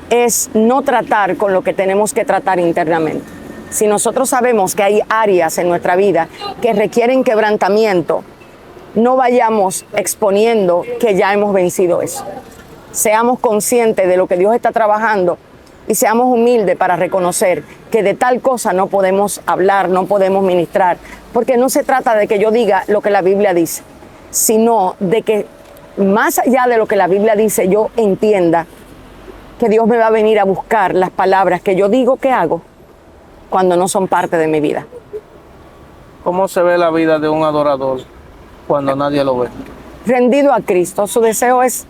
es no tratar con lo que tenemos que tratar internamente. Si nosotros sabemos que hay áreas en nuestra vida que requieren quebrantamiento, no vayamos exponiendo que ya hemos vencido eso. Seamos conscientes de lo que Dios está trabajando y seamos humildes para reconocer que de tal cosa no podemos hablar, no podemos ministrar, porque no se trata de que yo diga lo que la Biblia dice, sino de que más allá de lo que la Biblia dice, yo entienda que Dios me va a venir a buscar las palabras que yo digo que hago cuando no son parte de mi vida. ¿Cómo se ve la vida de un adorador cuando nadie lo ve? Rendido a Cristo. Su deseo es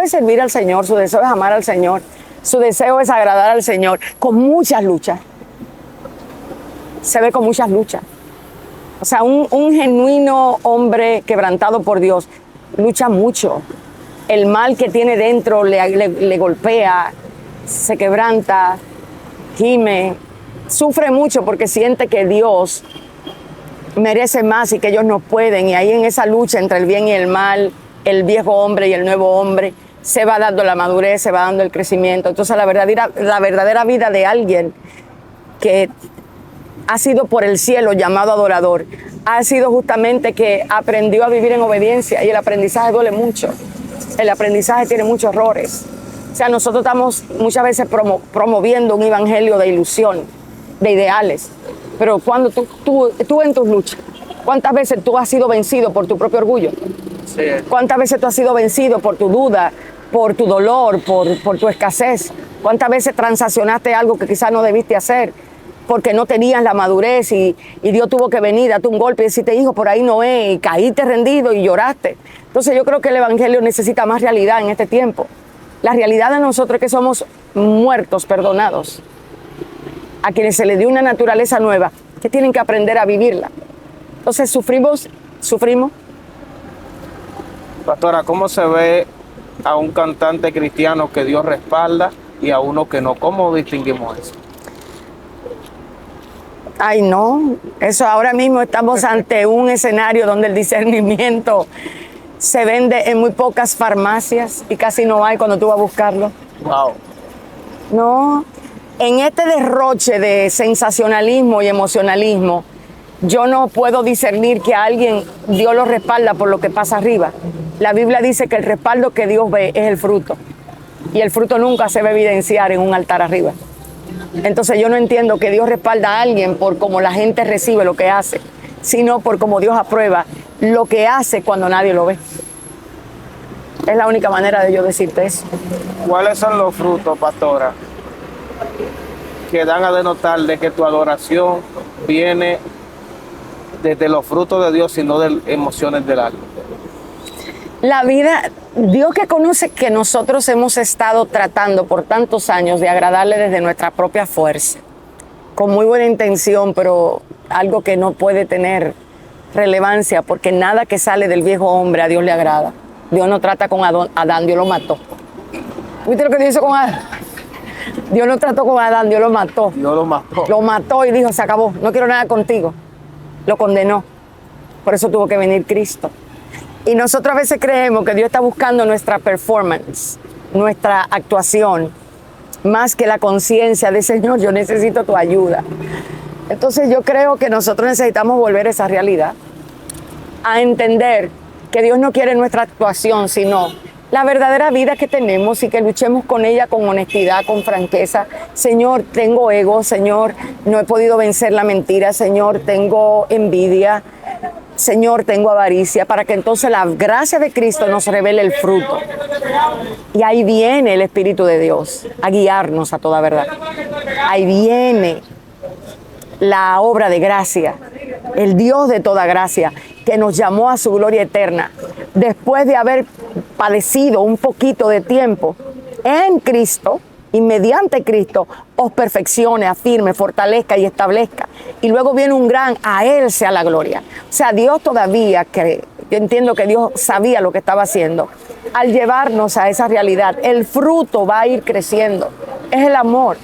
servir al Señor, su deseo es amar al Señor, su deseo es agradar al Señor, con muchas luchas. Se ve con muchas luchas. O sea, un genuino hombre quebrantado por Dios lucha mucho. El mal que tiene dentro le golpea, se quebranta, gime, sufre mucho porque siente que Dios merece más y que ellos no pueden. Y ahí en esa lucha entre el bien y el mal, el viejo hombre y el nuevo hombre, se va dando la madurez, se va dando el crecimiento. Entonces la verdadera vida de alguien que ha sido por el cielo llamado adorador, ha sido justamente que aprendió a vivir en obediencia, y el aprendizaje duele mucho. El aprendizaje tiene muchos errores. O sea, nosotros estamos muchas veces promoviendo un evangelio de ilusión, de ideales. Pero cuando tú en tus luchas, ¿cuántas veces tú has sido vencido por tu propio orgullo? Sí. ¿Cuántas veces tú has sido vencido por tu duda, por tu dolor, por tu escasez? ¿Cuántas veces transaccionaste algo que quizás no debiste hacer porque no tenías la madurez y Dios tuvo que venir, darte un golpe y decirte, hijo, por ahí no es, y caíste rendido y lloraste? Entonces yo creo que el evangelio necesita más realidad en este tiempo. La realidad de nosotros es que somos muertos perdonados, a quienes se les dio una naturaleza nueva, que tienen que aprender a vivirla. Entonces sufrimos. Pastora, ¿cómo se ve a un cantante cristiano que Dios respalda y a uno que no? ¿Cómo distinguimos eso? Ay, no, eso ahora mismo estamos ante un escenario donde el discernimiento se vende en muy pocas farmacias y casi no hay cuando tú vas a buscarlo. Wow. No, en este derroche de sensacionalismo y emocionalismo, yo no puedo discernir que a alguien Dios lo respalda por lo que pasa arriba. La Biblia dice que el respaldo que Dios ve es el fruto, y el fruto nunca se va a evidenciar en un altar arriba. Entonces yo no entiendo que Dios respalda a alguien por cómo la gente recibe lo que hace, sino por cómo Dios aprueba lo que hace cuando nadie lo ve. Es la única manera de yo decirte eso. ¿Cuáles son los frutos, pastora, que dan a denotar de que tu adoración viene desde los frutos de Dios y no de emociones del alma? La vida, Dios que conoce que nosotros hemos estado tratando por tantos años de agradarle desde nuestra propia fuerza, con muy buena intención, pero algo que no puede tener relevancia, porque nada que sale del viejo hombre a Dios le agrada. Dios no trata con Adán, Dios lo mató. ¿Viste lo que Dios hizo con Adán? Dios no trató con Adán, Dios lo mató. Dios lo mató. Lo mató y dijo, se acabó, no quiero nada contigo. Lo condenó. Por eso tuvo que venir Cristo. Y nosotros a veces creemos que Dios está buscando nuestra performance, nuestra actuación, más que la conciencia de, Señor, yo necesito tu ayuda. Entonces yo creo que nosotros necesitamos volver a esa realidad, a entender que Dios no quiere nuestra actuación, sino la verdadera vida que tenemos, y que luchemos con ella con honestidad, con franqueza. Señor, tengo ego, Señor, no he podido vencer la mentira, Señor, tengo envidia, Señor, tengo avaricia, para que entonces la gracia de Cristo nos revele el fruto. Y ahí viene el Espíritu de Dios a guiarnos a toda verdad. Ahí viene la obra de gracia, el Dios de toda gracia, que nos llamó a su gloria eterna, después de haber padecido un poquito de tiempo en Cristo, y mediante Cristo os perfeccione, afirme, fortalezca y establezca. Y luego viene un gran, a Él sea la gloria. O sea, Dios todavía, que yo entiendo que Dios sabía lo que estaba haciendo, al llevarnos a esa realidad, el fruto va a ir creciendo. Es el amor.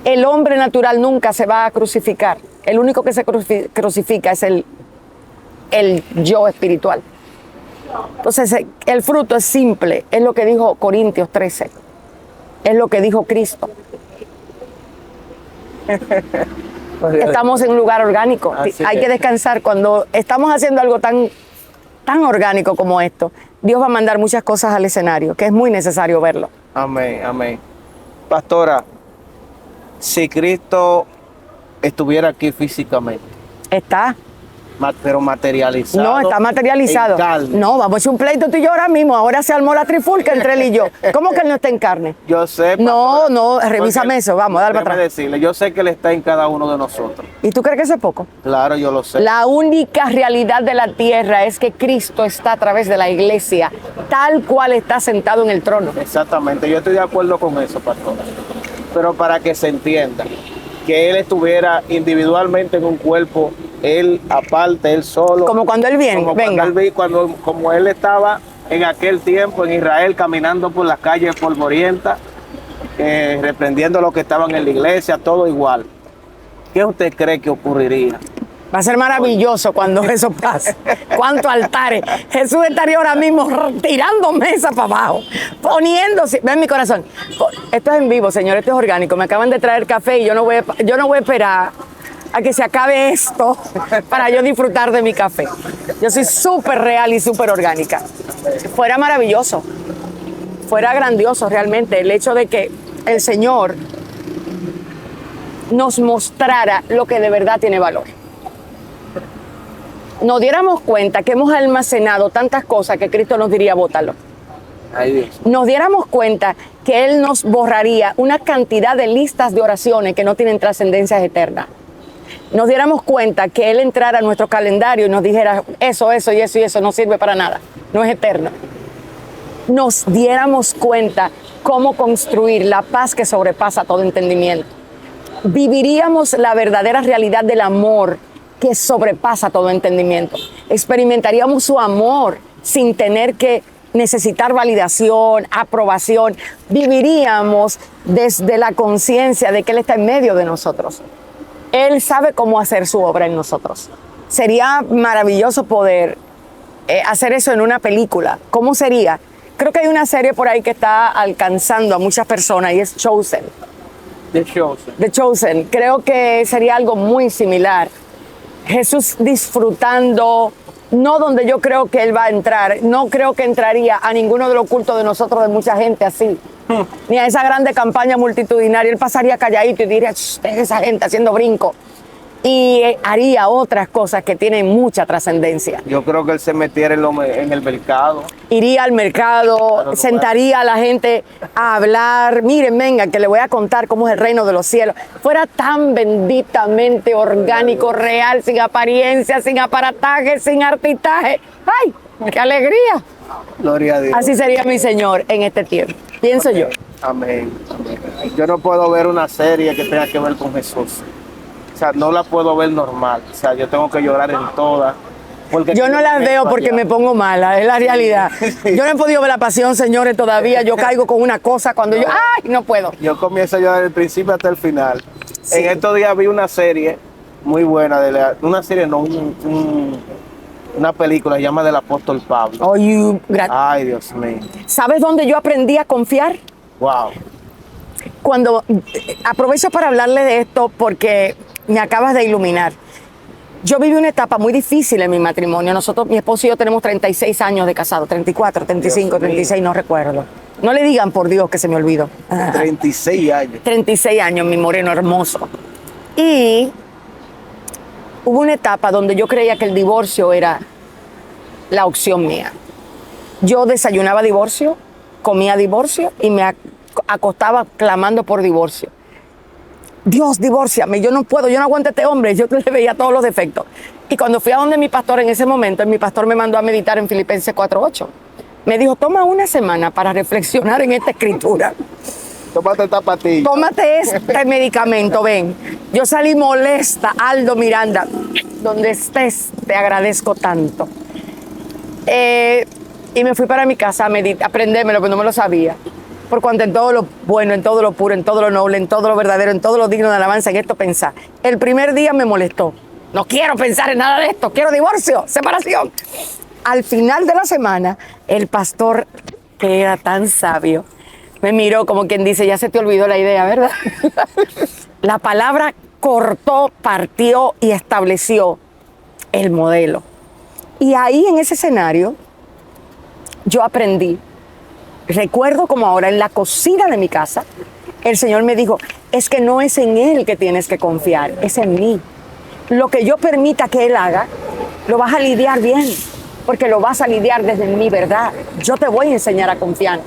El hombre natural nunca se va a crucificar. El único que se crucifica es el yo espiritual. Entonces, el fruto es simple, es lo que dijo Corintios 13. Es lo que dijo Cristo. Estamos en un lugar orgánico. Hay que descansar. Cuando estamos haciendo algo tan orgánico como esto, Dios va a mandar muchas cosas al escenario, que es muy necesario verlo. Amén, amén. Pastora, si Cristo estuviera aquí físicamente, Está. pero materializado. No, está materializado. En carne. No, vamos a echar un pleito tú y yo ahora mismo. Ahora se armó la trifulca entre él y yo. ¿Cómo que él no está en carne? Yo sé. No, pastora, no, revísame eso. Vamos, dale para déjame atrás. decirle, yo sé que Él está en cada uno de nosotros. ¿Y tú crees que eso es poco? Claro, yo lo sé. La única realidad de la tierra es que Cristo está a través de la iglesia, tal cual está sentado en el trono. Exactamente, yo estoy de acuerdo con eso, pastora. Pero para que se entienda, que Él estuviera individualmente en un cuerpo, Él aparte, Él solo. Como cuando Él viene, venga. Como Él estaba en aquel tiempo en Israel caminando por las calles polvorientas, reprendiendo a los que estaban en la iglesia, todo igual. ¿Qué usted cree que ocurriría Va a ser maravilloso cuando eso pase. ¿Cuántos altares? Jesús estaría ahora mismo tirando mesa para abajo, poniéndose. Ven mi corazón. Esto es en vivo, señor, esto es orgánico. Me acaban de traer café y yo no voy a esperar a que se acabe esto para yo disfrutar de mi café. Yo soy súper real y súper orgánica. Fuera maravilloso, fuera grandioso realmente el hecho de que el Señor nos mostrara lo que de verdad tiene valor. Nos diéramos cuenta que hemos almacenado tantas cosas que Cristo nos diría, bótalo. Ay, Dios. Nos diéramos cuenta que Él nos borraría una cantidad de listas de oraciones que no tienen trascendencias eternas. Nos diéramos cuenta que Él entrara a nuestro calendario y nos dijera eso y eso no sirve para nada, no es eterno. Nos diéramos cuenta cómo construir la paz que sobrepasa todo entendimiento. Viviríamos la verdadera realidad del amor que sobrepasa todo entendimiento. Experimentaríamos su amor sin tener que necesitar validación, aprobación. Viviríamos desde la conciencia de que Él está en medio de nosotros. Él sabe cómo hacer su obra en nosotros. Sería maravilloso poder hacer eso en una película. ¿Cómo sería? Creo que hay una serie por ahí que está alcanzando a muchas personas y es Chosen. The Chosen. Creo que sería algo muy similar. Jesús disfrutando, no donde yo creo que Él va a entrar, no creo que entraría a ninguno de los cultos de nosotros, de mucha gente así, ni a esa grande campaña multitudinaria. Él pasaría calladito y diría, esa gente haciendo brinco. Y haría otras cosas que tienen mucha trascendencia. Yo creo que Él se metiera en el mercado. Iría al mercado, sentaría a la gente a hablar. Miren, venga, que le voy a contar cómo es el reino de los cielos. Fuera tan benditamente orgánico, real, sin apariencia, sin aparataje, sin artitaje. ¡Ay, qué alegría! Gloria a Dios. Así sería mi Señor en este tiempo, pienso yo. Amén. Yo no puedo ver una serie que tenga que ver con Jesús. O sea, no la puedo ver normal. O sea, yo tengo que llorar en todas. Yo no las veo porque me pongo mala, es la realidad. Yo no he podido ver La Pasión, señores, todavía. Yo caigo con una cosa cuando yo... ¡Ay, no puedo! Yo comienzo a llorar del principio hasta el final. Sí. En estos días vi una serie muy buena. Una película, se llama Del Apóstol Pablo. Ay, Dios mío. ¿Sabes dónde yo aprendí a confiar? Wow. Cuando... Aprovecho para hablarle de esto porque me acabas de iluminar. Yo viví una etapa muy difícil en mi matrimonio. Nosotros, mi esposo y yo tenemos 36 años de casado, 34, 35, 36, no recuerdo. No le digan, por Dios, que se me olvidó. 36 años. 36 años, mi moreno hermoso. Y hubo una etapa donde yo creía que el divorcio era la opción mía. Yo desayunaba divorcio, comía divorcio y me acostaba clamando por divorcio. Dios, divórciame, yo no puedo, yo no aguanto a este hombre. Yo le veía todos los defectos. Y cuando fui a donde mi pastor en ese momento, mi pastor me mandó a meditar en Filipenses 4:8. Me dijo, toma una semana para reflexionar en esta escritura. Tómate esta pastilla. Tómate este medicamento, ven. Yo salí molesta, Aldo Miranda. Donde estés, te agradezco tanto. Y me fui para mi casa a aprendérmelo, pero no me lo sabía. Por cuanto en todo lo bueno, en todo lo puro, en todo lo noble, en todo lo verdadero, en todo lo digno de alabanza, en esto pensar. El primer día me molestó. No quiero pensar en nada de esto, quiero divorcio, separación. Al final de la semana, el pastor, que era tan sabio, me miró como quien dice, ya se te olvidó la idea, ¿verdad? La palabra cortó, partió y estableció el modelo. Y ahí en ese escenario, yo aprendí. Recuerdo como ahora en la cocina de mi casa, el Señor me dijo, es que no es en Él que tienes que confiar, es en mí. Lo que yo permita que Él haga, lo vas a lidiar bien, porque lo vas a lidiar desde mi verdad. Yo te voy a enseñar a confiar.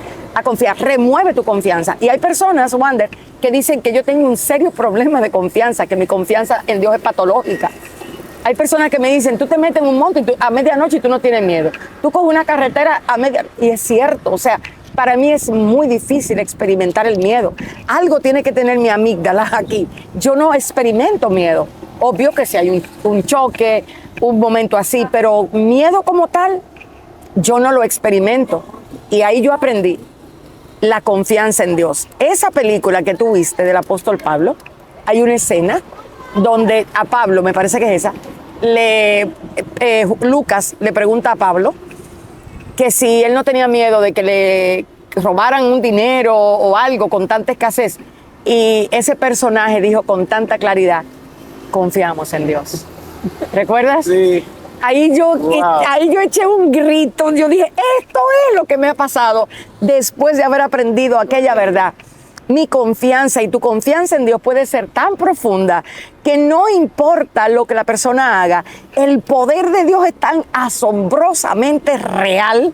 Remueve tu confianza. Y hay personas, Wander, que dicen que yo tengo un serio problema de confianza, que mi confianza en Dios es patológica. Hay personas que me dicen, tú te metes en un monte a medianoche y tú no tienes miedo. Tú coges una carretera a medianoche. Y es cierto, o sea, para mí es muy difícil experimentar el miedo. Algo tiene que tener mi amígdala aquí. Yo no experimento miedo. Obvio que si hay un choque, un momento así, pero miedo como tal, yo no lo experimento. Y ahí yo aprendí la confianza en Dios. Esa película que tú viste del apóstol Pablo, hay una escena donde a Pablo, me parece que es esa, Lucas le pregunta a Pablo que si él no tenía miedo de que le robaran un dinero o algo con tanta escasez. Y ese personaje dijo con tanta claridad, confiamos en Dios. ¿Recuerdas? Sí. Ahí yo eché un grito, yo dije, esto es lo que me ha pasado después de haber aprendido aquella verdad. Mi confianza y tu confianza en Dios puede ser tan profunda que no importa lo que la persona haga, el poder de Dios es tan asombrosamente real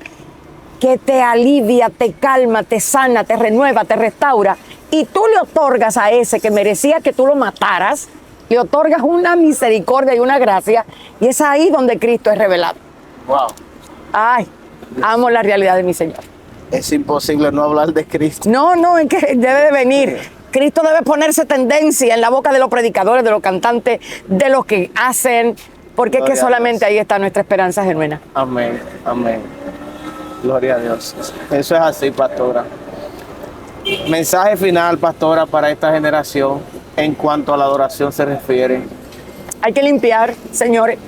que te alivia, te calma, te sana, te renueva, te restaura. Y tú le otorgas a ese que merecía que tú lo mataras, le otorgas una misericordia y una gracia, y es ahí donde Cristo es revelado. Wow. Ay, amo la realidad de mi Señor. Es imposible no hablar de Cristo. No, es que debe de venir. Cristo debe ponerse tendencia en la boca de los predicadores, de los cantantes, de los que hacen, porque Gloria es que solamente ahí está nuestra esperanza genuina. Amén, amén. Gloria a Dios. Eso es así, pastora. Mensaje final, pastora, para esta generación en cuanto a la adoración se refiere. Hay que limpiar, señores.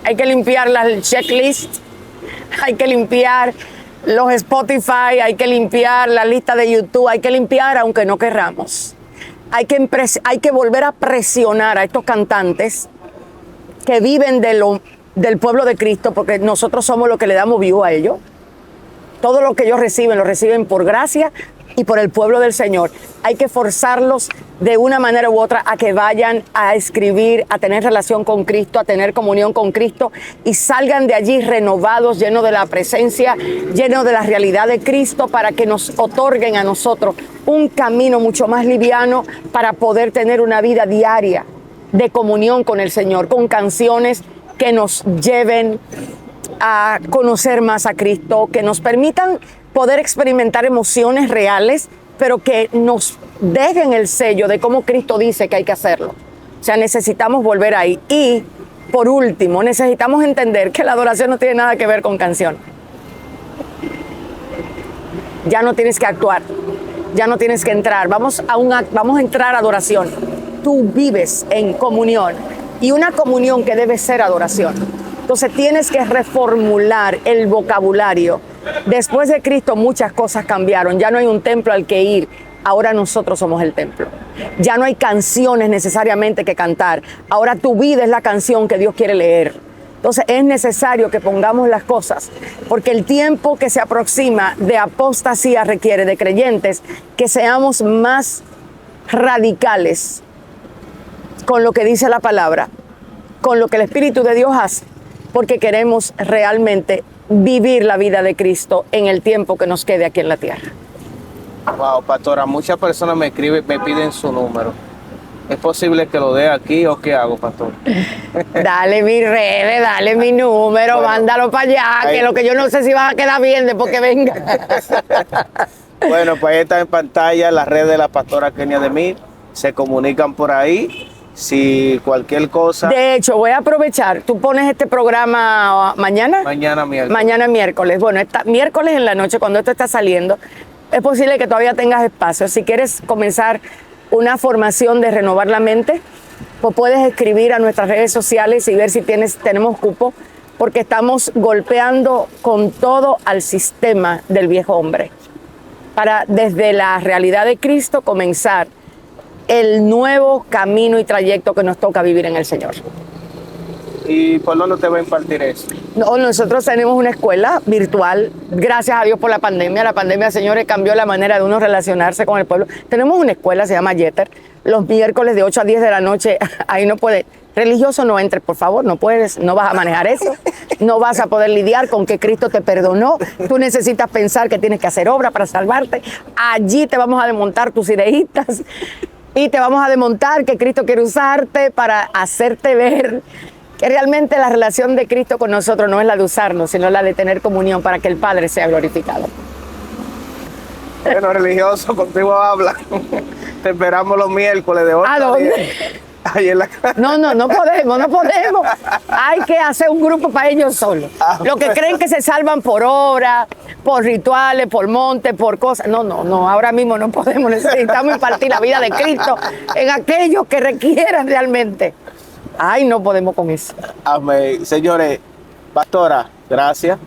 Hay que limpiar las checklists. Hay que limpiar los Spotify. Hay que limpiar la lista de YouTube. Hay que limpiar aunque no querramos. Hay que volver a presionar a estos cantantes que viven del pueblo de Cristo, porque nosotros somos los que le damos view a ellos. Todo lo que ellos reciben, lo reciben por gracia y por el pueblo del Señor. Hay que forzarlos de una manera u otra a que vayan a escribir, a tener relación con Cristo, a tener comunión con Cristo y salgan de allí renovados, llenos de la presencia, llenos de la realidad de Cristo, para que nos otorguen a nosotros un camino mucho más liviano para poder tener una vida diaria de comunión con el Señor, con canciones que nos lleven a conocer más a Cristo, que nos permitan poder experimentar emociones reales, pero que nos dejen el sello de cómo Cristo dice que hay que hacerlo. O sea, necesitamos volver ahí. Y, por último, necesitamos entender que la adoración no tiene nada que ver con canción. Ya no tienes que actuar, ya no tienes que entrar. Vamos a entrar a adoración. Tú vives en comunión, y una comunión que debe ser adoración. Entonces tienes que reformular el vocabulario. Después de Cristo muchas cosas cambiaron. Ya no hay un templo al que ir. Ahora nosotros somos el templo. Ya no hay canciones necesariamente que cantar. Ahora tu vida es la canción que Dios quiere leer. Entonces es necesario que pongamos las cosas, porque el tiempo que se aproxima de apostasía requiere de creyentes que seamos más radicales con lo que dice la palabra, con lo que el Espíritu de Dios hace, porque queremos realmente vivir la vida de Cristo en el tiempo que nos quede aquí en la tierra. Wow, pastora, muchas personas me escriben, me piden su número. ¿Es posible que lo dé aquí o qué hago, pastor? Dale mi redes, dale mi número, bueno, mándalo para allá, que lo que yo no sé si va a quedar bien después que venga. Bueno, pues ahí está en pantalla las redes de la pastora Kenia Demir. Se comunican por ahí. Si cualquier cosa... De hecho, voy a aprovechar. ¿Tú pones este programa mañana? Mañana miércoles. Mañana miércoles. Bueno, miércoles en la noche, cuando esto está saliendo, es posible que todavía tengas espacio. Si quieres comenzar una formación de renovar la mente, pues puedes escribir a nuestras redes sociales y ver si tenemos cupo, porque estamos golpeando con todo al sistema del viejo hombre, para desde la realidad de Cristo comenzar el nuevo camino y trayecto que nos toca vivir en el Señor. ¿Y por dónde te va a impartir eso? No, nosotros tenemos una escuela virtual, gracias a Dios por la pandemia. La pandemia, señores, cambió la manera de uno relacionarse con el pueblo. Tenemos una escuela, se llama Jeter, los miércoles de 8 a 10 de la noche. Ahí no puede, religioso no entres, por favor, no puedes, no vas a manejar eso, no vas a poder lidiar con que Cristo te perdonó. Tú necesitas pensar que tienes que hacer obra para salvarte. Allí te vamos a desmontar tus ideístas y te vamos a desmontar que Cristo quiere usarte para hacerte ver que realmente la relación de Cristo con nosotros no es la de usarnos, sino la de tener comunión para que el Padre sea glorificado. Bueno, religioso, contigo habla. Te esperamos los miércoles de 8 ¿A dónde? Ahí en la casa. No podemos. Hay que hacer un grupo para ellos solos. Los que creen que se salvan por obra, por rituales, por monte, por cosas. No, ahora mismo no podemos. Necesitamos impartir la vida de Cristo en aquellos que requieran realmente Ay, no podemos con eso. Amén. Señores, pastora, gracias.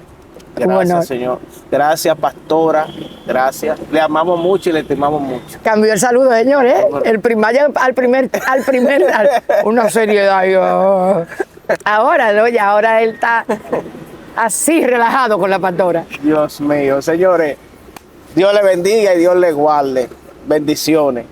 Gracias, Bueno. Señor. Gracias, pastora. Gracias. Le amamos mucho y le estimamos mucho. Cambió el saludo, señor, ¿eh? El primario al primer, una seriedad. Ahora, ¿no? Ya ahora él está así relajado con la pastora. Dios mío, señores. Dios le bendiga y Dios le guarde. Bendiciones.